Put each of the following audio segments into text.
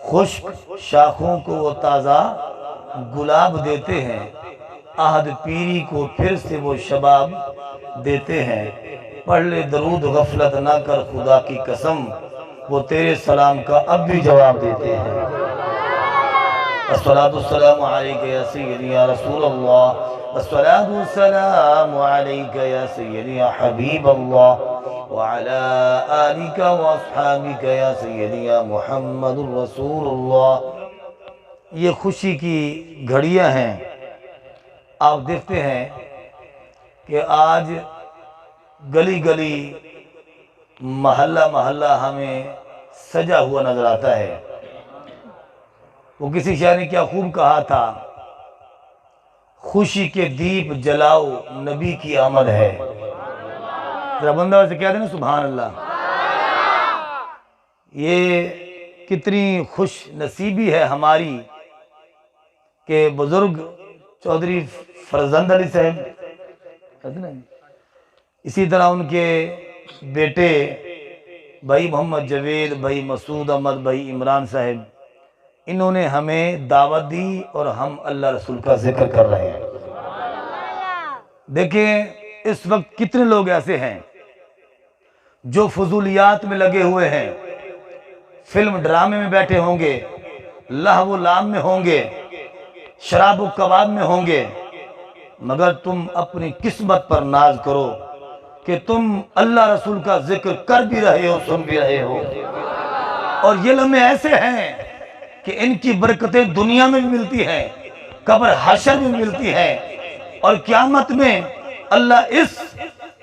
خشک شاخوں کو وہ تازہ گلاب دیتے ہیں، عہد پیری کو پھر سے وہ شباب دیتے ہیں۔ پڑھ لے درود غفلت نہ کر خدا کی قسم، وہ تیرے سلام کا اب بھی جواب دیتے ہیں۔ الصلاۃ والسلام علیک یا سیدی یا رسول اللہ، الصلاۃ والسلام علیک یا سیدی یا حبیب اللہ، وعلی آلک واصحابک یا سیدی یا محمد رسول اللہ۔ یہ خوشی کی گھڑیاں ہیں۔ آپ دیکھتے ہیں کہ آج گلی گلی محلہ محلہ ہمیں سجا ہوا نظر آتا ہے۔ وہ کسی شاعر نے کیا خوب کہا تھا، خوشی کے دیپ جلاؤ نبی کی آمد ہے۔ ذرا بندہ سے کہہ دینا سبحان اللہ۔ یہ کتنی خوش نصیبی ہے ہماری کہ بزرگ چودھری فرزند علی صاحب، اسی طرح ان کے بیٹے بھائی محمد جاوید، بھائی مسعود احمد، بھائی عمران صاحب، انہوں نے ہمیں دعوت دی اور ہم اللہ رسول کا ذکر کر رہے ہیں۔ دیکھیں اس وقت کتنے لوگ ایسے ہیں جو فضولیات میں لگے ہوئے ہیں، فلم ڈرامے میں بیٹھے ہوں گے، لہو و لعب میں ہوں گے، شراب و کباب میں ہوں گے، مگر تم اپنی قسمت پر ناز کرو کہ تم اللہ رسول کا ذکر کر بھی رہے ہو، سن بھی رہے ہو۔ اور یہ لمحے ایسے ہیں کہ ان کی برکتیں دنیا میں بھی ملتی ہیں، قبر حشر میں ملتی ہیں، اور قیامت میں اللہ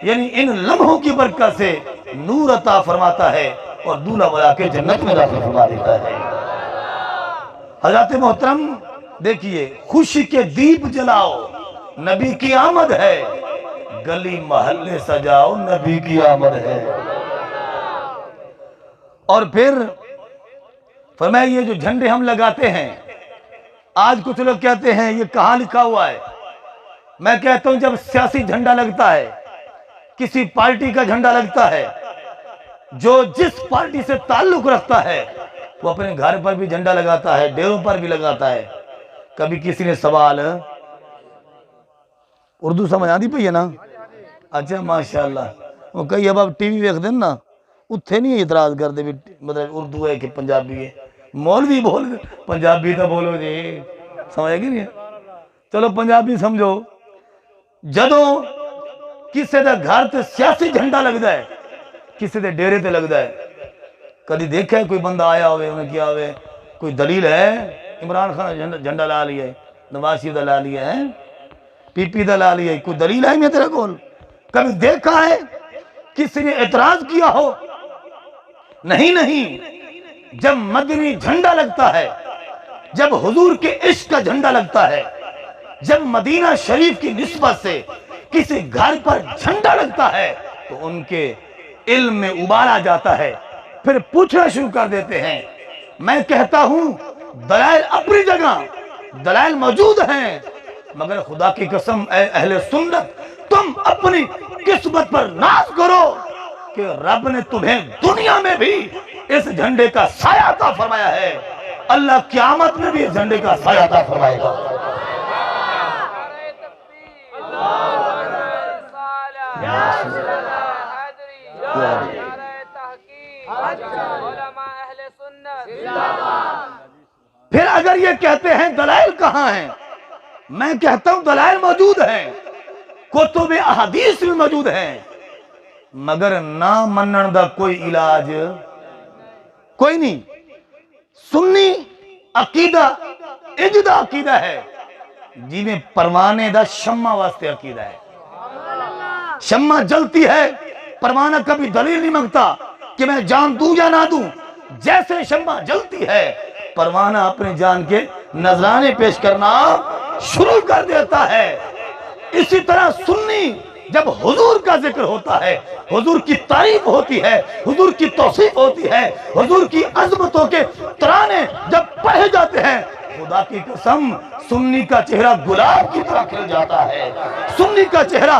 یعنی ان لمحوں کی برکت سے نور عطا فرماتا ہے اور دولہا بنا کے جنت میں داخل فرما دیتا ہے۔ حضرات محترم دیکھیے، خوشی کے دیپ جلاؤ نبی کی آمد ہے، گلی محلے سجاؤ نبی کی آمد ہے۔ اور پھر فرمایا یہ جو جھنڈے ہم لگاتے ہیں، آج کچھ لوگ کہتے ہیں یہ کہاں لکھا ہوا ہے؟ میں کہتا ہوں جب سیاسی جھنڈا لگتا ہے، کسی پارٹی کا جھنڈا لگتا ہے، جو جس پارٹی سے تعلق رکھتا ہے وہ اپنے گھر پر بھی جھنڈا لگاتا ہے، ڈیروں پر بھی لگاتا ہے۔ کبھی کسی نے سوال، اردو سمجھ آتی پئی ہے نا؟ اچھا ماشاءاللہ۔ وہ کئی اب ٹی وی ویکھ دین نا، اتھے نہیں اعتراض کرتے بھی مطلب اردو ہے کہ پنجابی ہے، مولوی بول پنجابی تو بولو جی، سمجھ گی نہیں؟ چلو پنجابی سمجھو۔ جدوں کسی دا گھر تے سیاسی جھنڈا لگدا ہے، کسی دے ڈیرے تے لگدا ہے، کدی دیکھا ہے کوئی بندہ آیا ہوئے انہیں کیا ہوئے کوئی دلیل ہے؟ عمران خان جھنڈا لا لیا ہے، نواز شریف دا لا لیا ہے، پی پی دا لا لیا ہے، کوئی دلیل ہے میں تیرے کول؟ کبھی دیکھا ہے کسی نے اعتراض کیا ہو؟ نہیں، جب مدنی جھنڈا لگتا ہے، جب حضور کے عشق کا جھنڈا لگتا ہے، جب مدینہ شریف کی نسبت سے کسی گھر پر جھنڈا لگتا ہے تو ان کے علم میں ابال آ جاتا ہے، پھر پوچھنا شروع کر دیتے ہیں۔ میں کہتا ہوں دلائل اپنی جگہ دلائل موجود ہیں، مگر خدا کی قسم اے اہل سنت، تم اپنی قسمت پر ناز کرو کہ رب نے تمہیں دنیا میں بھی اس جھنڈے کا سایہ عطا فرمایا ہے، اللہ قیامت میں بھی اس جھنڈے کا سایہ عطا فرمائے گا۔ پھر اگر یہ کہتے ہیں دلائل کہاں ہیں، میں کہتا ہوں دلائل موجود ہیں، کتب احادیث میں موجود ہیں، مگر نہ منن دا کوئی علاج کوئی نہیں۔ سنی عقیدہ اجدہ عقیدہ ہے جی میں پروانے دا شمع واسطے عقیدہ ہے، شمع جلتی ہے، پروانہ کبھی دلیل نہیں مانگتا کہ میں جان دوں یا نہ دوں، جیسے شمع جلتی ہے پروانہ اپنے جان کے نذرانے پیش کرنا شروع کر دیتا ہے۔ اسی طرح سنی جب حضور کا ذکر ہوتا ہے، حضور کی تعریف ہوتی ہے، حضور کی توصیف ہوتی ہے، حضور کی عظمتوں کے ترانے جب پڑھے جاتے ہیں، خدا کی قسم سنی کا چہرہ گلاب کی طرح کھل جاتا ہے، سنی کا چہرہ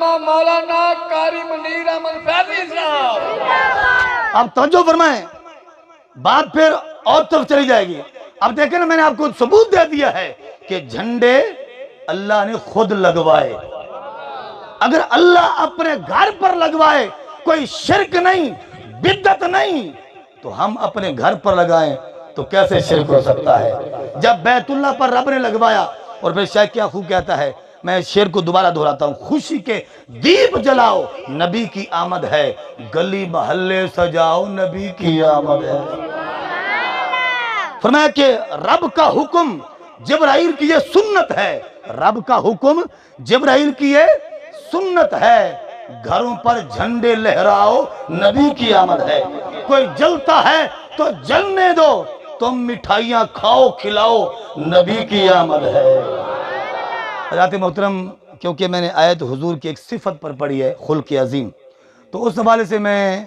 علامہ مولانا قاری منیر احمد فیضی صاحب۔ اب توجہ فرمائیں، بات پھر اور طرف چلی جائے گی۔ اب دیکھیں نا، میں نے آپ کو ثبوت دے دیا ہے کہ جھنڈے اللہ نے خود لگوائے۔ اگر اللہ اپنے گھر پر لگوائے، کوئی شرک نہیں، بدعت نہیں، تو ہم اپنے گھر پر لگائیں تو کیسے شرک ہو سکتا ہے؟ جب بیت اللہ پر رب نے لگوایا، اور پھر شیخ کیا خوب کہتا ہے، میں شعر کو دوبارہ دہراتا ہوں، خوشی کے دیپ جلاؤ نبی کی آمد ہے، گلی محلے سجاؤ نبی کی آمد ہے۔ فرمایا کہ رب کا حکم جبرائیل کی یہ سنت ہے، رب کا حکم جبرائیل کی یہ سنت ہے، گھروں پر جھنڈے لہراؤ نبی کی آمد ہے۔ کوئی جلتا ہے تو جلنے دو، تم مٹھائیاں کھاؤ کھلاؤ نبی کی آمد ہے۔ حضرات محترم، کیونکہ میں نے آیت حضور کی ایک صفت پر پڑھی ہے، خلق عظیم، تو اس حوالے سے میں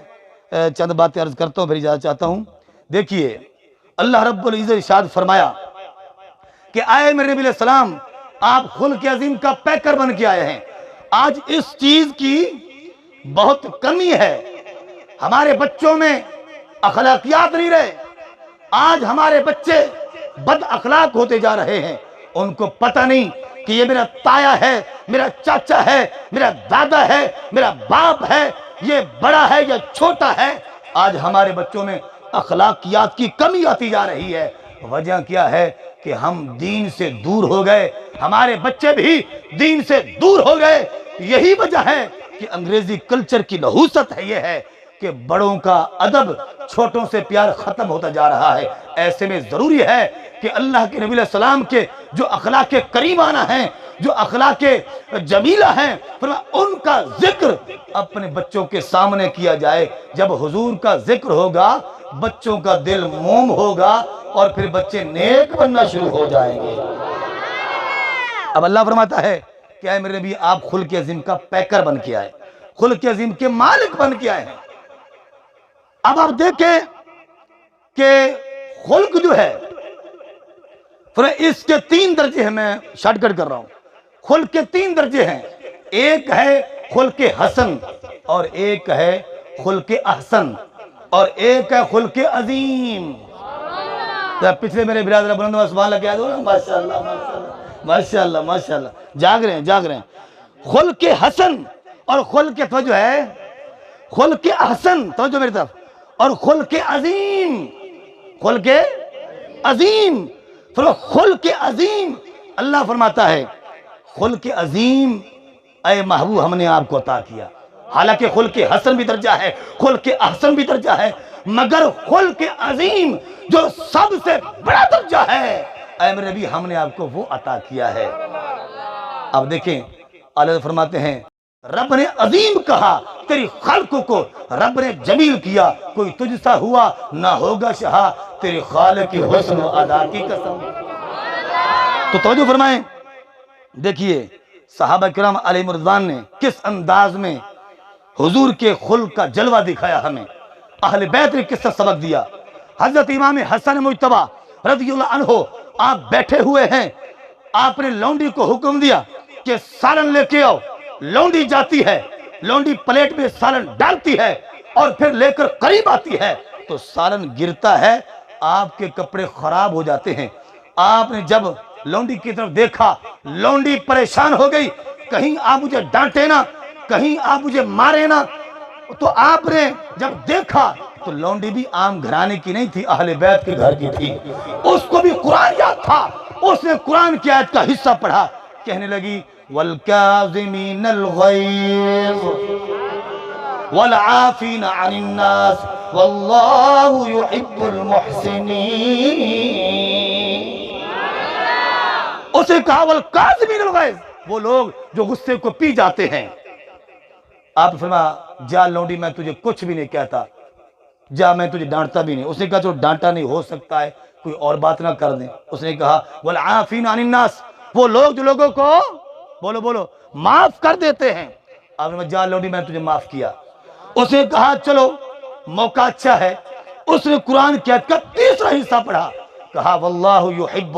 چند باتیں عرض کرتا ہوں، پھر اجازت چاہتا ہوں۔ دیکھیے، اللہ رب العزت ارشاد فرمایا کہ آئے میرے نبی علیہ السلام، آپ خلق عظیم کا پیکر بن کے آئے ہیں۔ آج اس چیز کی بہت کمی ہے، ہمارے بچوں میں اخلاقیات نہیں رہے، آج ہمارے بچے بد اخلاق ہوتے جا رہے ہیں، ان کو پتہ نہیں کہ یہ میرا تایا ہے، میرا چاچا ہے، میرا دادا ہے، میرا باپ ہے، یہ بڑا ہے یا چھوٹا ہے۔ آج ہمارے بچوں میں اخلاقیات کی کمی آتی جا رہی ہے۔ وجہ کیا ہے کہ ہم دین سے دور ہو گئے، ہمارے بچے بھی دین سے دور ہو گئے۔ یہی وجہ ہے کہ انگریزی کلچر کی نحوست ہے، یہ ہے کہ بڑوں کا ادب، چھوٹوں سے پیار ختم ہوتا جا رہا ہے۔ ایسے میں ضروری ہے کہ اللہ کے نبی علیہ السلام کے جو اخلاق کریمانہ ہیں، جو اخلاق جمیلہ ہیں، ان کا ذکر اپنے بچوں کے سامنے کیا جائے۔ جب حضور کا ذکر ہوگا، بچوں کا دل موم ہوگا، اور پھر بچے نیک بننا شروع ہو جائیں گے۔ اب اللہ فرماتا ہے کہ اے میرے نبی، آپ خلق عظیم کا پیکر بن کے آئے، خلق عظیم کے مالک بن کے آئے ہیں۔ اب آپ دیکھیں کہ خلق جو ہے، اس کے 3 درجے ہیں، میں شارٹ کٹ کر رہا ہوں۔ خلق کے 3 درجے ہیں، ایک ہے خلق حسن، اور ایک ہے خلق احسن، اور ایک ہے خلق عظیم۔ پچھلے میرے برادر بلند سبحان اللہ کہہ دو نا، ماشاءاللہ ماشاءاللہ ماشاءاللہ ماشاءاللہ، جاگ رہے ہیں جاگ رہے ہیں۔ خلق حسن اور خلق توجہ ہے، خلق احسن، توجہ میری طرف، اور خلق عظیم، خلق عظیم۔ خلق عظیم، اللہ فرماتا ہے خلق عظیم اے محبوب ہم نے آپ کو عطا کیا۔ حالانکہ خلق حسن بھی درجہ ہے، خلق احسن بھی درجہ ہے، مگر خلق عظیم جو سب سے بڑا درجہ ہے، اے میرے نبی ہم نے آپ کو وہ عطا کیا ہے۔ اب دیکھیں، اللہ فرماتے ہیں رب نے عظیم کہا، تیری خلق کو رب نے جمیل کیا، کوئی تجھ سا ہوا نہ ہوگا شہا، تیری خالق کی حسن و ادا کی قسم۔ تو توجہ فرمائیں، دیکھیے صحابہ کرام علیہ رضوان نے کس انداز میں حضور کے خلق کا جلوہ دکھایا، ہمیں اہل بیت نے کس طرح سبق دیا۔ حضرت امام حسن مجتبی رضی اللہ عنہ آپ بیٹھے ہوئے ہیں، آپ نے لونڈی کو حکم دیا کہ سالن لے کے آؤ۔ لونڈی جاتی ہے، لونڈی پلیٹ میں سالن ڈالتی ہے اور پھر لے کر قریب آتی ہے تو سالن گرتا ہے، آپ کے کپڑے خراب ہو جاتے ہیں۔ آپ نے جب لونڈی کی طرف دیکھا، لونڈی پریشان ہو گئی، کہیں آپ مجھے ڈانٹے نا، کہیں آپ مجھے مارے نا۔ تو آپ نے جب دیکھا تو لونڈی بھی عام گھرانے کی نہیں تھی، اہل بیت کے گھر کی تھی، اس کو بھی قرآن یاد تھا، اس نے قرآن کی آیت کا حصہ پڑھا، کہنے لگی وَالْكَاظِمِينَ الْغَيْظَ وَالْعَافِينَ عَنِ النَّاسِ وَاللَّهُ يُحِبُّ الْمُحْسِنِينَ۔ اسے کہا وَالْكَاظِمِينَ الْغَيْظَ، وہ لوگ جو غصے کو پی جاتے ہیں۔ آپ فرمایا جا لونڈی میں تجھے کچھ بھی نہیں کہتا، جا میں تجھے ڈانٹتا بھی نہیں۔ اس نے کہا جو ڈانٹا نہیں ہو سکتا ہے کوئی اور بات نہ کر دیں۔ اس نے کہا وَالْعَافِينَ عَنِ النَّاسِ، وہ لوگ جو لوگوں کو بولو معاف کر دیتے ہیں۔ آپ نے جا لونڈی میں تجھے معاف کیا۔ اس نے کہا چلو موقع اچھا ہے، اس نے قرآن کی آیت کا 3را حصہ پڑھا، کہا واللہ یحب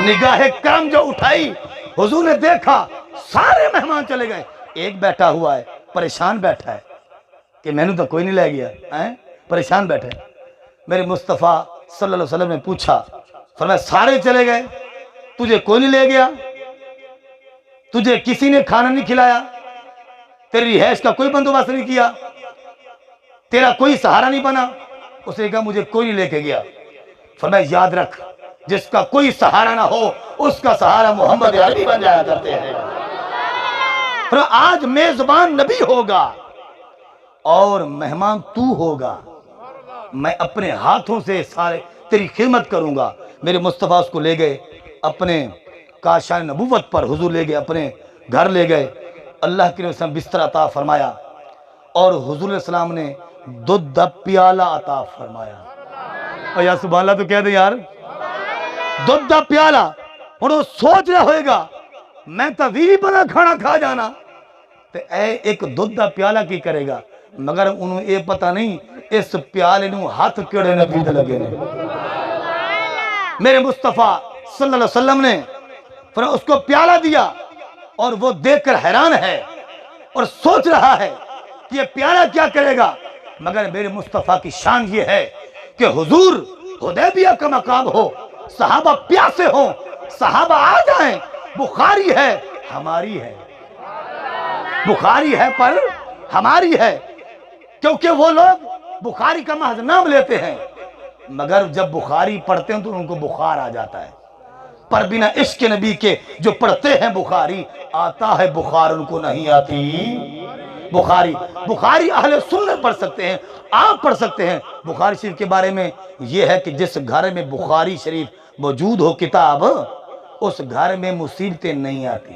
نگاہ کرم جو اٹھائی، حضور نے دیکھا سارے مہمان چلے گئے، ایک بیٹھا ہوا ہے، پریشان بیٹھا ہے کہ میں نے تو کوئی نہیں لے گیا، پریشان بیٹھے۔ میرے مصطفیٰ صلی اللہ علیہ وسلم نے پوچھا، فرمایا سارے چلے گئے، تجھے کوئی نہیں لے گیا؟ تجھے کسی نے کھانا نہیں کھلایا؟ تیری رہائش کا کوئی بندوبست نہیں کیا؟ تیرا کوئی سہارا نہیں بنا؟ اس نے کہا مجھے کوئی نہیں لے کے گیا۔ فرمایا یاد رکھ، جس کا کوئی سہارا نہ ہو اس کا سہارا محمد عربی بن جایا کرتے ہیں۔ آج میزبان نبی ہوگا اور مہمان تو ہوگا، میں اپنے ہاتھوں سے سارے تیری خدمت کروں گا۔ میرے مصطفیٰ اس کو لے گئے اپنے کاشان نبوت پر، حضور لے گئے اپنے گھر لے گئے، اللہ کے نبی بستر عطا فرمایا اور حضور علیہ السلام نے دودھ دا پیالہ عطا فرمایا۔ اور یا سبحان اللہ تو کہہ دے یار، دودھ دا پیالہ۔ اور وہ سوچ رہا ہوئے گا میں تو ویری بنا کھانا کھا جانا، تو اے ایک دودھ دا پیالہ کی کرے گا، مگر انہوں یہ پتہ نہیں اس پیالے نو ہاتھ کیڑے نبی دے لگے نے۔ میرے مصطفیٰ صلی اللہ علیہ وسلم نے پھر اس کو پیالہ دیا اور وہ دیکھ کر حیران ہے اور سوچ رہا ہے کہ یہ پیالہ کیا کرے گا، مگر میرے مصطفیٰ کی شان یہ ہے کہ حضور حدیبیہ کا مقام ہو، صحابہ پیاسے ہوں، صحابہ آ جائیں، بخاری ہے ہماری ہے، بخاری ہے پر ہماری ہے، کیونکہ وہ لوگ بخاری کا محض نام لیتے ہیں، مگر جب بخاری پڑھتے ہیں تو ان کو بخار آ جاتا ہے، پر بنا عشق نبی کے جو پڑھتے ہیں بخاری، آتا ہے بخار ان کو نہیں آتی۔ بخاری اہل سنت پڑھ سکتے ہیں، آپ پڑھ سکتے ہیں۔ بخاری شریف کے بارے میں یہ ہے کہ جس گھر میں بخاری شریف موجود ہو کتاب، اس گھر میں مصیبتیں نہیں آتی۔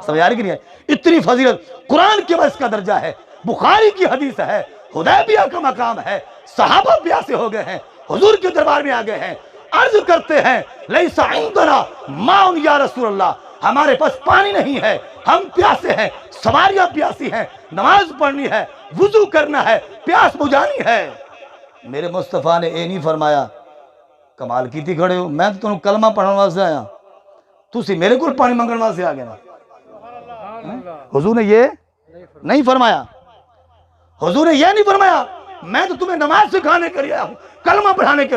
سمجھ آ رہی کہ نہیں؟ اتنی فضیلت قرآن کے بعد اس کا درجہ ہے، بخاری کی حدیث ہے، حدیبیہ کا مقام ہے، صحابہ پیاسے ہو گئے ہیں، حضور کے دربار میں آ گئے ہیں، عرض کرتے ہیں لیس عندنا ماء یا رسول اللہ، ہمارے پاس پانی نہیں ہے، ہم پیاسے ہیں، سواریاں پیاسی ہیں، نماز پڑھنی ہے، وضو کرنا ہے، پیاس بجھانی ہے۔ میرے مصطفیٰ نے یہ نہیں فرمایا کمال کیتی کھڑے ہو، میں تو تمہیں کلمہ پڑھنے واسطے آیا، تسی میرے کو پانی منگن واسطے آ گئے نا۔ حضور نے یہ نہیں فرمایا، حضور نے یہ نہیں فرمایا میں تو تمہیں نماز سکھانے کے لیے آیا ہوں، کلمہ پڑھانے کے،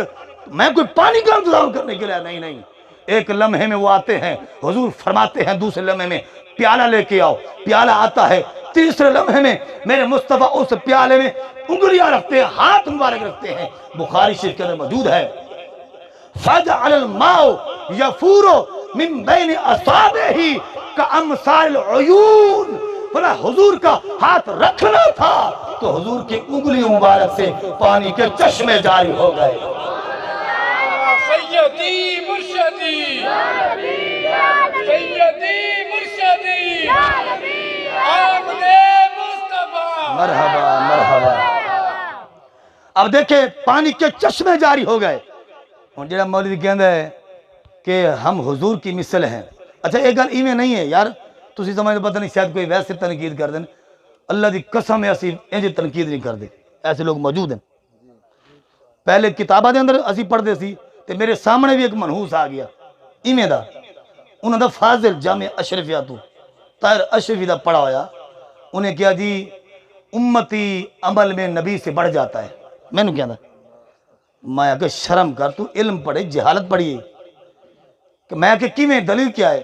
میں کوئی پانی کا انتظام کرنے کے لیے نہیں۔ ایک لمحے میں وہ آتے ہیں، حضور فرماتے ہیں دوسرے لمحے میں پیالہ لے کے آؤ، پیالہ آتا ہے، تیسرے لمحے میں میرے مصطفیٰ اس پیالے میں انگلیاں رکھتے ہیں، ہاتھ مبارک رکھتے ہیں، بخاری شریف کے اندر موجود ہے فَجَعَلَ الْمَاءُ يَفُورُ مِن بَيْنِ أَصَابِعِهِ كَأَمْثَالِ الْعُيُونِ۔ بلا حضور کا ہاتھ رکھنا تھا تو حضور کی انگلی مبارک سے پانی کے چشمے جاری ہو گئے۔ سیدی مرشدی سیدی مرشدی آمد مصطفیٰ، مرحبا مرحبا۔ اب دیکھیں پانی کے چشمے جاری ہو گئے۔ اور جڑا مولوی کہندا ہے کہ ہم حضور کی مثل ہیں، اچھا ایک گل ایویں نہیں ہے یار، تسی سمجھ پتہ نہیں شاید کوئی ویسے تنقید کر دیں، اللہ دی قسم ہے اسی انج تنقید نہیں کر دے، ایسے لوگ موجود ہیں۔ پہلے کتاباں دے اندر اسی پڑھ دے سی تے میرے سامنے بھی ایک منحوس آ گیا ایویں دا، انہاں دا فاضل جامع اشرفیہ تو طاہر اشرفی دا پڑھا ہویا، انہیں کیا جی امتی عمل میں نبی سے بڑھ جاتا ہے۔ میں نے کہندا میں اگر شرم کر تو علم پڑھے جہالت پڑھیے کہ میں کہ کیویں دلیل کیا ہے؟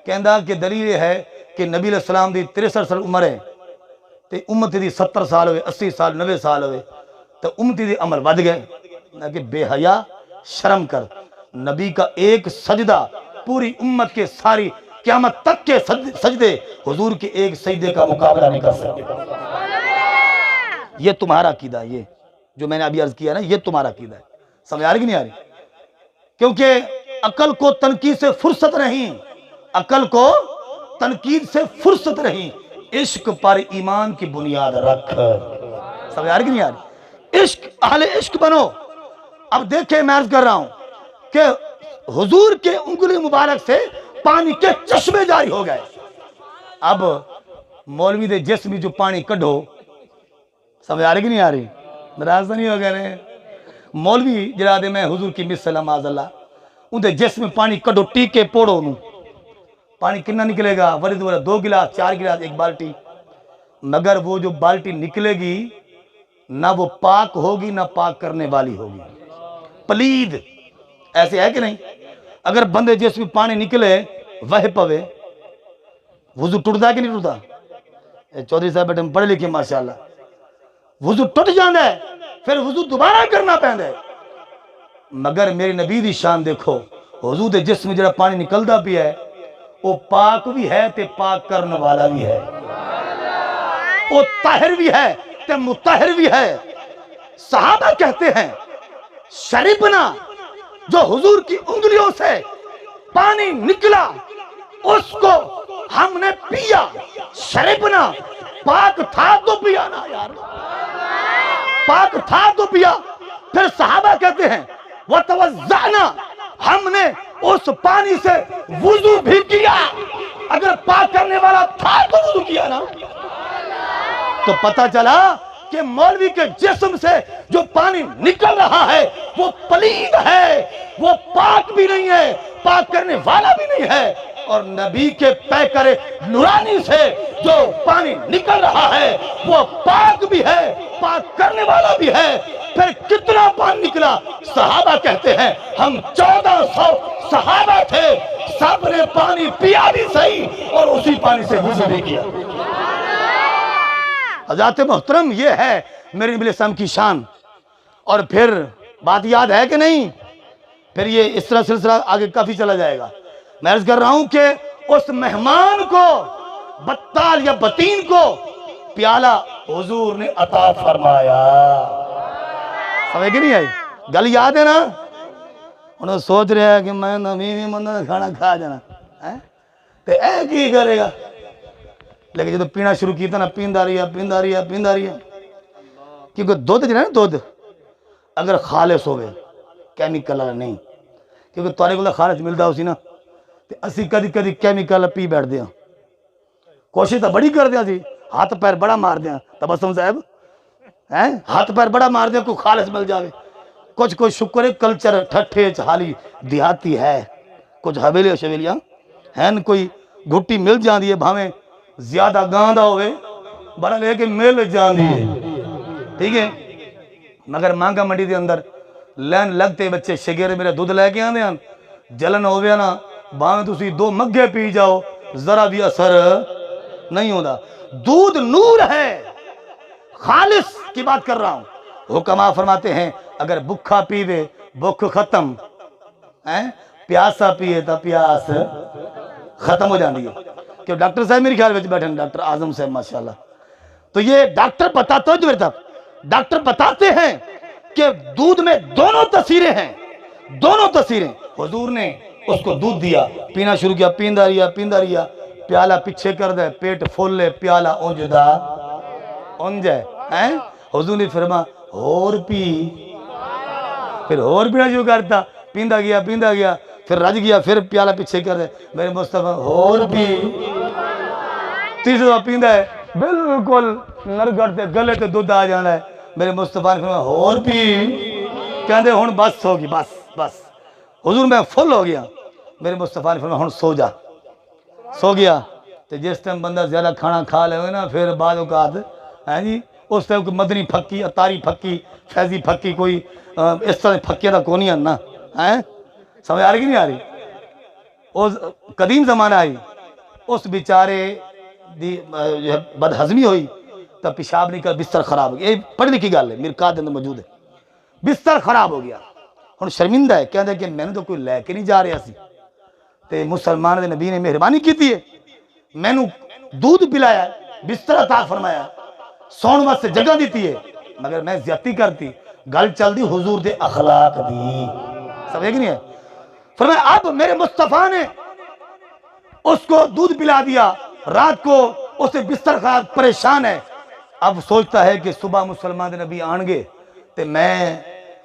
کہندا کہ دلیل یہ ہے کہ نبی علیہ السلام دی 63 سال عمر ہے تے امتی دی 70 سال ہوئے، 80 سال 90 سال ہوئے تو امتی دی عمل ود گئے۔ میں کہ بے حیا، شرم کر، نبی کا ایک سجدہ پوری امت کے ساری قیامت تک کے سجدے حضور کے ایک سجدے کا مقابلہ نہیں کر سکتے۔ یہ تمہارا عقیدہ ہے، یہ جو میں نے ابھی عرض کیا نا یہ تمہارا عقیدہ ہے، سمجھ آ رہی کہ نہیں آ رہی؟ کیونکہ عقل کو تنقید سے فرصت نہیں، عقل کو تنقید سے فرصت نہیں، عشق پر ایمان کی بنیاد رکھ۔ سمجھ آ رہی کہ نہیں آ رہی؟ عشق، اہل عشق بنو۔ اب دیکھیں میں عرض کر رہا ہوں کہ حضور کے انگلی مبارک سے پانی کے چشمے جاری ہو گئے۔ اب مولوی دے جسمی جو پانی کڈھو، سمجھ آ رہی کہ نہیں آ رہی؟ ناراض نہیں ہو گئے نے؟ مولوی جڑا دے میں حضور کی مثل معاذ اللہ، اندر جسم میں پانی کڈو ٹیکے پوڑو انہوں پانی کنا نکلے گا ورد ورد 2 گلاس 4 گلاس 1 بالٹی مگر وہ جو بالٹی نکلے گی نہ وہ پاک ہوگی نہ پاک کرنے والی ہوگی پلید ایسے ہے کہ نہیں اگر بندے جسم میں پانی نکلے وہ پوے وضو ٹوٹتا ہے کہ نہیں ٹوٹتا چودھری صاحب بیٹے پڑھے لکھے ماشاءاللہ وضو ٹوٹ جانا ہے پھر وضو دوبارہ کرنا پہندا ہے مگر میری نبی دی شان دیکھو حضور دے جسم جڑا پانی نکلدا پیا ہے وہ پاک بھی ہے تے پاک کرنے والا بھی ہے وہ طاہر بھی ہے تے مطہر بھی ہے صحابہ کہتے ہیں شربنا جو حضور کی انگلیوں سے پانی نکلا اس کو ہم نے پیا شربنا پاک تھا تو پیا نا یار پاک تھا تو پیا پھر صحابہ کہتے ہیں وَتَوَزَّعْنَا ہم نے اس پانی سے وضو بھی کیا اگر پاک کرنے والا تھا تو وضو کیا نا تو پتہ چلا کہ مولوی کے جسم سے جو پانی نکل رہا ہے وہ پلید ہے وہ پاک بھی نہیں ہے پاک کرنے والا بھی نہیں ہے اور نبی کے پیکر نورانی سے جو پانی نکل رہا ہے وہ پاک بھی ہے پاک کرنے والا بھی ہے پھر کتنا پانی نکلا صحابہ کہتے ہیں ہم 1400 صحابہ تھے سب نے پانی پیا بھی صحیح اور اسی پانی سے وضو بھی کیا حضرات محترم یہ ہے میرے نبی علیہ السلام کی شان اور پھر بات یاد ہے کہ نہیں پھر یہ اس طرح سلسلہ آگے کافی چلا جائے گا میں عرض کر رہا ہوں کہ اس مہمان کو بطال یا بطین کو پیالہ حضور نے عطا فرمایا سمجھ کے نہیں آئی گل یاد ہے نا انہوں سوچ رہا ہے کہ میں نبی مندہ کھانا کھا جانا تو اے کی کرے گا لیکن جب پینا شروع کیتا نا پیندا رہی ہے کیونکہ دودھ جو ہے نا دودھ اگر خالص ہوئے کیمیکل نہیں کیونکہ تارے کو خالص ملتا اسی نا تو اسی کدی کیمیکل پی بیٹھ دیا کوشش تو بڑی کر دیا سی ہاتھ پیر بڑا مار دیا تبسم صاحب ہاتھ پیر بڑا مار دیا کوئی خالص مل جاوے کچھ شکر ہے کلچر ٹھٹھے حالی دیہاتی ہے کچھ حویلی شویلیاں ہیں کوئی گھٹی مل جان دی ہے بھاویں زیادہ گاندہ ہوئے بڑا لے کے مل جان دی ہے ٹھیک ہے مگر مانگا منڈی دے اندر لین لگتے بچے شگیر میرے دودھ لے کے آندے ہیں جلن ہوئے نا بھاویں تسی 2 مگے پی جاؤ ذرا بھی اثر نہیں ہوتا دودھ نور ہے خالص کی بات کر رہا ہوں حکماء فرماتے ہیں اگر بکھا پیوے بکھ ختم پیاسا پیے تا پیاس ختم ہو جاندی ہے کہ ڈاکٹر صاحب میری خیال میں بیٹھے ہیں ڈاکٹر اعظم صاحب ماشاءاللہ تو یہ ڈاکٹر بتاتا جو میرے طرف ڈاکٹر بتاتے ہیں کہ دودھ میں دونوں تاثیریں ہیں دونوں تاثیریں حضور نے اس کو دودھ دیا پینا شروع کیا پیندا رہیا پیالہ پیچھے کر دے پیٹ پھول لے پیالہ اونجدا اونجے حضور نے فرما اور پی پھر اور پینا شروع کرتا پیندا گیا پھر رج گیا پھر پیالہ پیچھے کر دے میرے مصطفیٰ اور پی تیسرے دفعہ پیندا ہے بالکل نرگڑ تے گلے تے دودھ آ جانا ہے میرے مصطفیٰ نے فرمایا اور پی کہندے ہن بس ہوگی بس حضور میں فل ہو گیا میرے مصطفیٰ نے فرمایا ہن سو گیا تو جس ٹائم بندہ زیادہ کھانا کھا لے ہوئے نا پھر بعد اوقات جی اس ٹائم کوئی مدنی پھکی اتاری پھکی فیضی پھکی کوئی اس طرح پھکیاں دا کونی آنا سمجھ آ رہی کہ نہیں آ رہی اس قدیم زمانہ آئی اس بیچارے دی بد ہضمی ہوئی تب پیشاب نکل بستر خراب ہو گیا یہ پڑھ لکھی گل ہے میرے کہا دے اندر موجود ہے بستر خراب ہو گیا ہن شرمندہ ہے کہندے کہ میں نے تو کوئی لے کے نہیں جا رہا سی تے مسلمان دے نبی نے مہربانی کی ہے میں نے دودھ پلایا بستر عطا فرمایا سون واسطے جگہ دیتی ہے مگر میں زیادتی کرتی گل چل دی حضور دے اخلاق دی سمجھے کہ نہیں ہے فرمایا اب میرے مصطفیٰ نے اس کو دودھ پلا دیا رات کو اسے بستر خراب پریشان ہے اب سوچتا ہے کہ صبح مسلمان دے نبی آن گے تے میں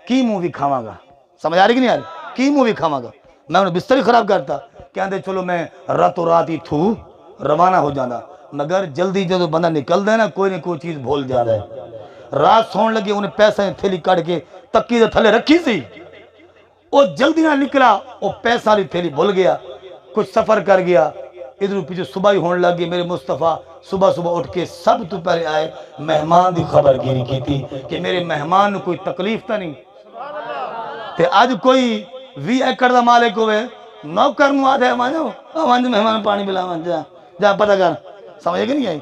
کی مووی کھاواں گا سمجھ آ رہی کہ نہیں آ رہی کی مووی کھاواں گا میں انہیں بستر ہی خراب کرتا کہندے چلو میں راتوں رات ہی تھو روانہ ہو جانا مگر جلدی جدو بندہ نکل دے نا کوئی نہ کوئی چیز بھول جاتا ہے رات سون لگے انہیں پیسہ تھیلی کٹ کے تکی دے تھلے رکھی سی وہ جلدی نہ نکلا، وہ پیسہ والی تھیلی بھول گیا، کچھ سفر کر گیا، ادھر پیچھے صبح ہی ہونے لگی۔ میرے مصطفیٰ صبح صبح اٹھ کے سب تو پہلے آئے، مہمان دی خبر گیری کی تھی کہ میرے مہمان نے کوئی تکلیف تا نہیں تے آج کوئی 20 ایکڑ دا مالک ہوئے نوکر نو آدھے وانج مہمان پانی پلا وانج جا پتہ کر، سمجھے کہ نہیں آئی؟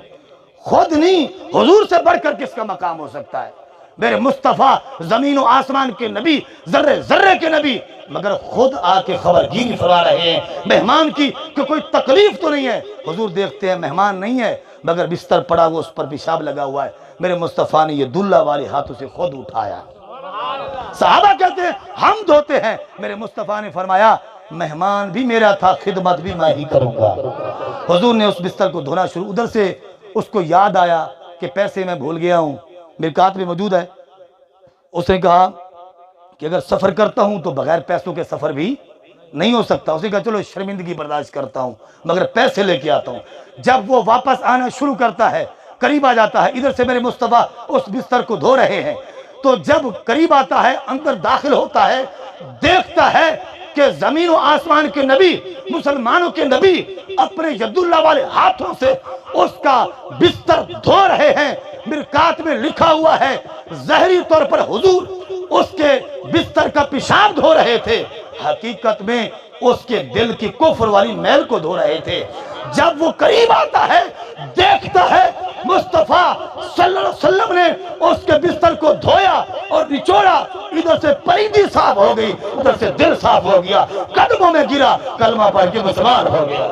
خود نہیں، حضور سے بڑھ کر کس کا مقام ہو سکتا ہے؟ میرے مصطفیٰ زمین و آسمان کے نبی، ذرے ذرے کے نبی، مگر خود آ کے خبر گیری فرما رہے ہیں مہمان کی کہ کوئی تکلیف تو نہیں ہے۔ حضور دیکھتے ہیں مہمان نہیں ہے مگر بستر پڑا ہوا، اس پر پیشاب لگا ہوا ہے، میرے مصطفیٰ نے یہ دلہ والے ہاتھوں سے خود اٹھایا۔ صحابہ کہتے ہیں ہم دھوتے ہیں، میرے مصطفیٰ نے فرمایا مہمان بھی میرا تھا، خدمت بھی میں ہی کروں گا۔ حضور نے اس بستر کو دھونا شروع، ادھر سے اس کو یاد آیا کہ پیسے میں بھول گیا ہوں، مرکات میں موجود ہے۔ اس نے کہا کہ اگر سفر کرتا ہوں تو بغیر پیسوں کے سفر بھی نہیں ہو سکتا۔ اس نے کہا چلو شرمندگی برداشت کرتا ہوں مگر پیسے لے کے آتا ہوں۔ جب وہ واپس آنا شروع کرتا ہے، قریب آ جاتا ہے، ادھر سے میرے مصطفیٰ اس بستر کو دھو رہے ہیں، تو جب قریب آتا ہے، اندر داخل ہوتا ہے، دیکھتا ہے کہ زمین و آسمان کے نبی، مسلمانوں کے نبی اپنے ید اللہ والے ہاتھوں سے اس کا بستر دھو رہے ہیں۔ مرکات میں لکھا ہوا ہے ظاہری طور پر حضور اس کے بستر کا پیشاب دھو رہے تھے، حقیقت میں اس کے دل کی کفر والی میل کو دھو رہے تھے۔ جب وہ قریب آتا ہے، دیکھتا ہے مصطفیٰ صلی اللہ علیہ وسلم نے اس کے بستر کو دھویا اور نچوڑا، ادھر سے پریدی صاف ہو گئی، ادھر سے دل صاف ہو گیا، قدموں میں گرا، کلمہ پڑھ کے مسلمان ہو گیا۔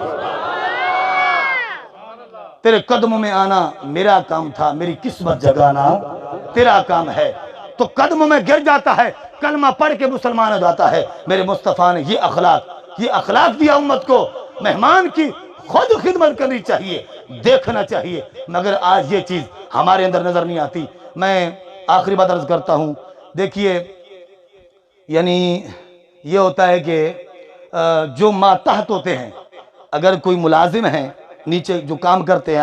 تیرے قدموں میں آنا میرا کام تھا، میری قسمت جگانا تیرا کام ہے۔ تو قدموں میں گر جاتا ہے، کلمہ پڑھ کے مسلمان ہو جاتا ہے۔ میرے مصطفیٰ نے یہ اخلاق دیا امت کو۔ مہمان کی خود خدمت کرنی چاہیے، دیکھنا چاہیے، مگر آج یہ چیز ہمارے اندر نظر نہیں آتی۔ میں آخری بات عرض کرتا ہوں، دیکھیے یعنی یہ ہوتا ہے کہ جو ماتحت ہوتے ہیں، اگر کوئی ملازم ہے نیچے جو کام کرتے ہیں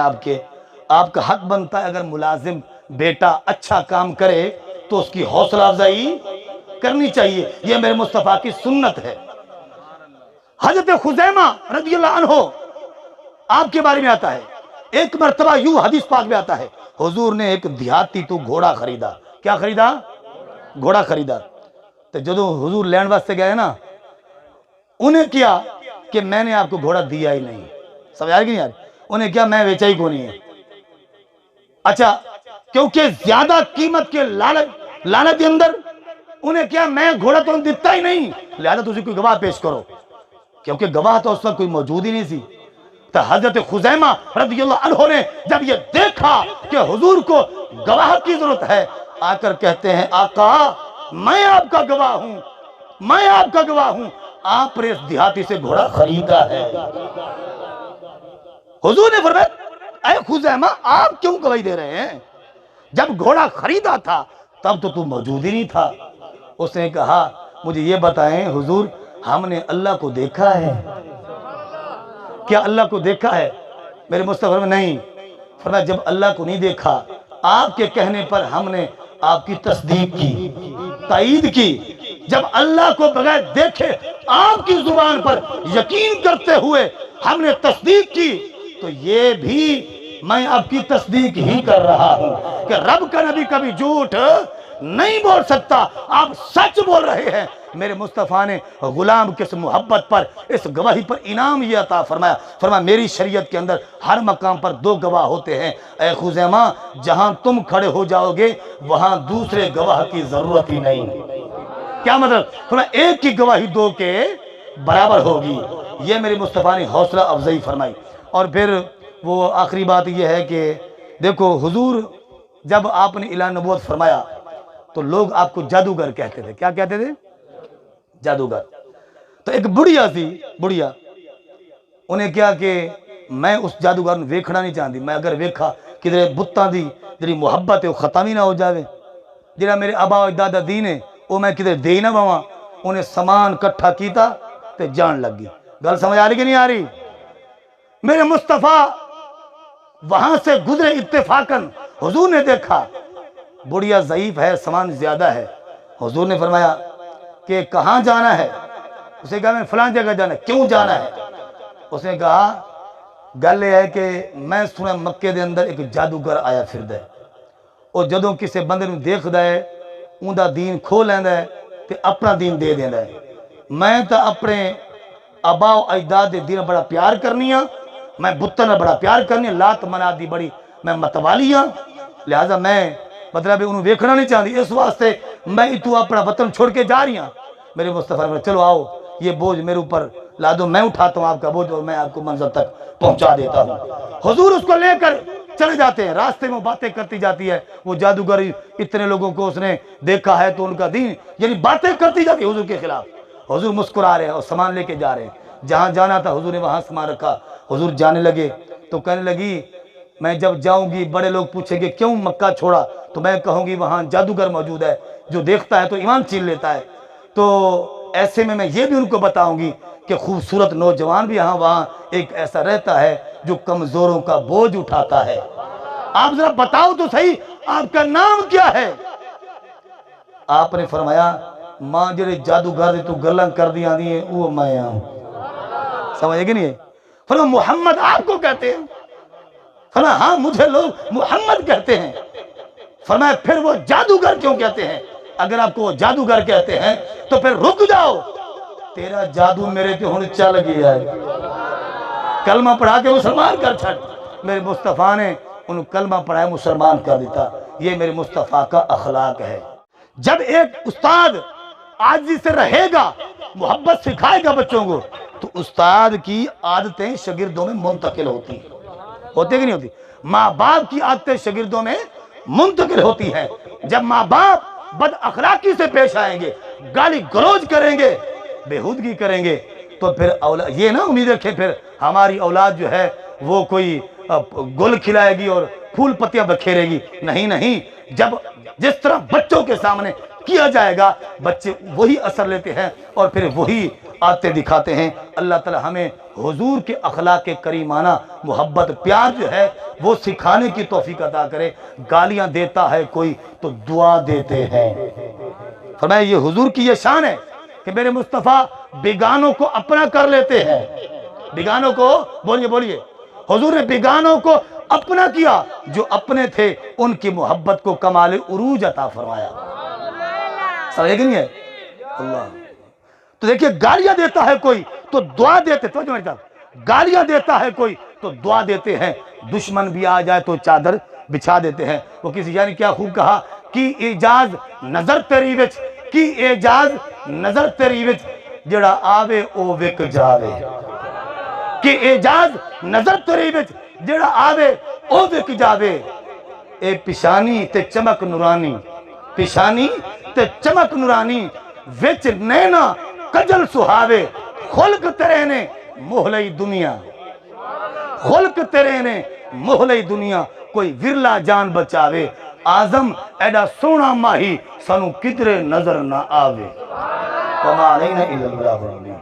آپ کا حق بنتا ہے اگر ملازم بیٹا اچھا کام کرے تو اس کی حوصلہ افزائی کرنی چاہیے۔ یہ میرے مصطفیٰ کی سنت ہے۔ حضرت خزیمہ رضی اللہ عنہ آپ کے بارے میں آتا ہے، ایک مرتبہ یوں حدیث پاک میں آتا ہے، حضور نے ایک دیہاتی تو گھوڑا خریدا۔ کیا خریدا؟ گھوڑا خریدا۔ تو جدو حضور لینڈ واسطے گئے نا، انہیں کیا کہ میں نے آپ کو گھوڑا دیا ہی نہیں، سمجھ آ رہی کہ نہیں آ رہی؟ انہیں کیا میں ویچا ہی کو نہیں ہے۔ اچھا، کیونکہ زیادہ قیمت کے لالچ کے اندر انہیں کیا میں گھوڑا تو دیتا ہی نہیں، لہذا تجھے کوئی گواہ پیش کرو، کیونکہ گواہ تو اس وقت کوئی موجود ہی نہیں سی۔ تو حضرت خزیمہ رضی اللہ عنہ نے جب یہ دیکھا کہ حضور کو گواہ کی ضرورت ہے، آ کر کہتے ہیں آقا میں آپ کا گواہ ہوں، میں آپ کا گواہ ہوں، آپ نے اس دیہاتی سے گھوڑا خریدا ہے۔ حضور نے فرمایا اے خزیمہ آپ کیوں گواہی دے رہے ہیں؟ جب گھوڑا خریدا تھا تب تو موجود ہی نہیں تھا۔ اس نے کہا مجھے یہ بتائیں حضور ہم نے اللہ کو دیکھا ہے؟ کیا اللہ کو دیکھا ہے؟ میرے مصطفیٰ نے نہیں۔ فرمایا جب اللہ کو نہیں دیکھا، آپ کے کہنے پر ہم نے آپ کی تصدیق کی، تائید کی۔ جب اللہ کو بغیر دیکھے آپ کی زبان پر یقین کرتے ہوئے ہم نے تصدیق کی، تو یہ بھی میں آپ کی تصدیق ہی کر رہا ہوں کہ رب کا نبی کبھی جھوٹ نہیں بول سکتا، آپ سچ بول رہے ہیں۔ میرے مصطفیٰ نے غلام کے اس محبت پر، اس گواہی پر انعام یہ عطا فرمایا میری شریعت کے اندر ہر مقام پر 2 گواہ ہوتے ہیں۔ اے خزیمہ جہاں تم کھڑے ہو جاؤ گے وہاں دوسرے گواہ کی ضرورت ہی نہیں۔ کیا مطلب؟ فرمایا ایک کی گواہی 2 کے برابر ہوگی۔ یہ میرے مصطفیٰ نے حوصلہ افزائی فرمائی۔ اور پھر وہ آخری بات یہ ہے کہ دیکھو حضور جب آپ نے اعلان نبوت فرمایا تو لوگ آپ کو جادوگر کہتے تھے۔ کیا کہتے تھے؟ جادوگر۔ تو ایک بڑھیا انہیں کیا کہ میں اس جادوگر نے ویکھنا نہیں چاہتی، میں اگر ویکھا کہ بتاں دی جڑی محبت ہے وہ ختم ہی نہ ہو جاوے، جڑا میرے آبا و اجداد دین ہے وہ میں کدھر دے ہی نہ پاواں۔ انہیں سامان کٹھا کیتا تے جان لگ گئی۔ گل سمجھ آ رہی کہ نہیں آ رہی؟ میرے مصطفیٰ وہاں سے گزرے اتفاقاً، حضور نے دیکھا بڑھیا ضعیف ہے، سامان زیادہ ہے۔ حضور نے فرمایا کہ کہاں جانا ہے؟ اس نے کہا میں فلاں جگہ جانا ہے۔ کیوں جانا ہے؟ اس نے کہا گل یہ ہے کہ میں سنا مکے دے اندر ایک جادوگر آیا پھردا ہے، اور جدوں کسے بندے نوں دیکھدا ہے اوندا دین کھو لیندا ہے تے اپنا دین دے دیندا ہے۔ میں تا اپنے آبا و اجداد دے دین بڑا پیار کرنی ہاں، میں بتاں نال بڑا پیار کرنی ہاں، لات منات دی بڑی میں متوالی ہاں، لہذا میں مطلب انہوں ویکھنا نہیں چاہتی، اس واسطے میں تو اپنا وطن چھوڑ کے جا رہی ہوں۔ میرے مصطفیٰ نے چلو آؤ یہ بوجھ میرے اوپر لا دو، میں اٹھاتا ہوں آپ کا بوجھ اور میں آپ کو منزل تک پہنچا دیتا ہوں۔ حضور اس کو لے کر چلے جاتے ہیں، راستے میں باتیں کرتی جاتی ہے، وہ جادوگر اتنے لوگوں کو اس نے دیکھا ہے تو ان کا دین یعنی باتیں کرتی جاتی ہے حضور کے خلاف۔ حضور مسکرا رہے ہیں اور سامان لے کے جا رہے ہیں، جہاں جانا تھا حضور نے وہاں سامان رکھا۔ حضور جانے لگے تو کہنے لگی میں جب جاؤں گی بڑے لوگ پوچھیں گے کیوں مکہ چھوڑا تو میں کہوں گی وہاں جادوگر موجود ہے جو دیکھتا ہے تو ایمان چھین لیتا ہے، تو ایسے میں یہ بھی ان کو بتاؤں گی کہ خوبصورت نوجوان بھی یہاں وہاں ایک ایسا رہتا ہے جو کمزوروں کا بوجھ اٹھاتا ہے۔ آپ ذرا بتاؤ تو صحیح آپ کا نام کیا ہے؟ آپ نے فرمایا ماں جڑے جادوگر دے تو گلاں کر دی آندی ہیں وہ میں ہوں۔ سمجھے کہ نہیں ہے؟ فرمایا محمد آپ کو کہتے ہیں؟ فرمایا ہاں مجھے لوگ محمد کہتے ہیں۔ فرمایا پھر وہ جادوگر کیوں کہتے ہیں؟ اگر آپ کو وہ جادوگر کہتے ہیں تو پھر رک جاؤ، تیرا جادو میرے تے ہن چل گیا ہے، کلمہ پڑھا کے مسلمان کر چھٹ۔ میرے مصطفیٰ نے انہوں کلمہ پڑھایا مسلمان کر دیتا۔ یہ میرے مصطفیٰ کا اخلاق ہے۔ جب ایک استاد عاجزی سے رہے گا، محبت سکھائے گا بچوں کو، تو استاد کی عادتیں شاگردوں میں منتقل ہوتی ہیں، ہوتی کہ نہیں ہوتی؟ ماں باپ کی عادتیں شاگردوں میں منتقل ہوتی ہیں۔ جب ماں باپ بد اخلاقی سے پیش آئیں گے، گالی گلوچ کریں گے، بےہودگی کریں گے، تو پھر یہ نہ امید رکھیں پھر ہماری اولاد جو ہے وہ کوئی گل کھلائے گی اور پھول پتیاں بکھیرے گی۔ نہیں نہیں، جب جس طرح بچوں کے سامنے کیا جائے گا بچے وہی اثر لیتے ہیں اور پھر وہی آتے دکھاتے ہیں۔ اللہ تعالی ہمیں حضور کے اخلاق کریمانہ محبت پیار جو ہے وہ سکھانے کی توفیق عطا کرے۔ گالیاں دیتا ہے کوئی تو دعا دیتے ہیں۔ فرمایا یہ حضور کی یہ شان ہے کہ میرے مصطفیٰ بیگانوں کو اپنا کر لیتے ہیں۔ بیگانوں کو بولیے بولیے، حضور نے بیگانوں کو اپنا کیا، جو اپنے تھے ان کی محبت کو کمال عروج عطا فرمایا۔ سمجھے کہ نہیں ہے؟ اللہ تو دیکھیے گالیاں دیتا ہے کوئی تو دعا دیتے، توجہ میری طرف، گالیاں دیتا ہے کوئی تو دعا دیتے ہیں، دشمن بھی آ جائے تو چادر بچھا دیتے ہیں۔ وہ کسی یعنی کیا خوب کہا کہ اعجاز نظر تیری وچ، کی اعجاز نظر تیری وچ جڑا آوے او وک جاوے، کہ اعجاز نظر تیری وچ جڑا آوے او وک جاوے۔ اے پشانی تے چمک نورانی، پشانی تے چمک نورانی، وچ نینا کجل سہاوے، خلق تیرے نے محلئی دنیا، خلق تیرے نے محلئی دنیا، کوئی ورلا جان بچاوے، آزم ایڈا سونا ماہی سانو کدرے نظر نہ آوے۔ وما علینا الا البلاغ المبین۔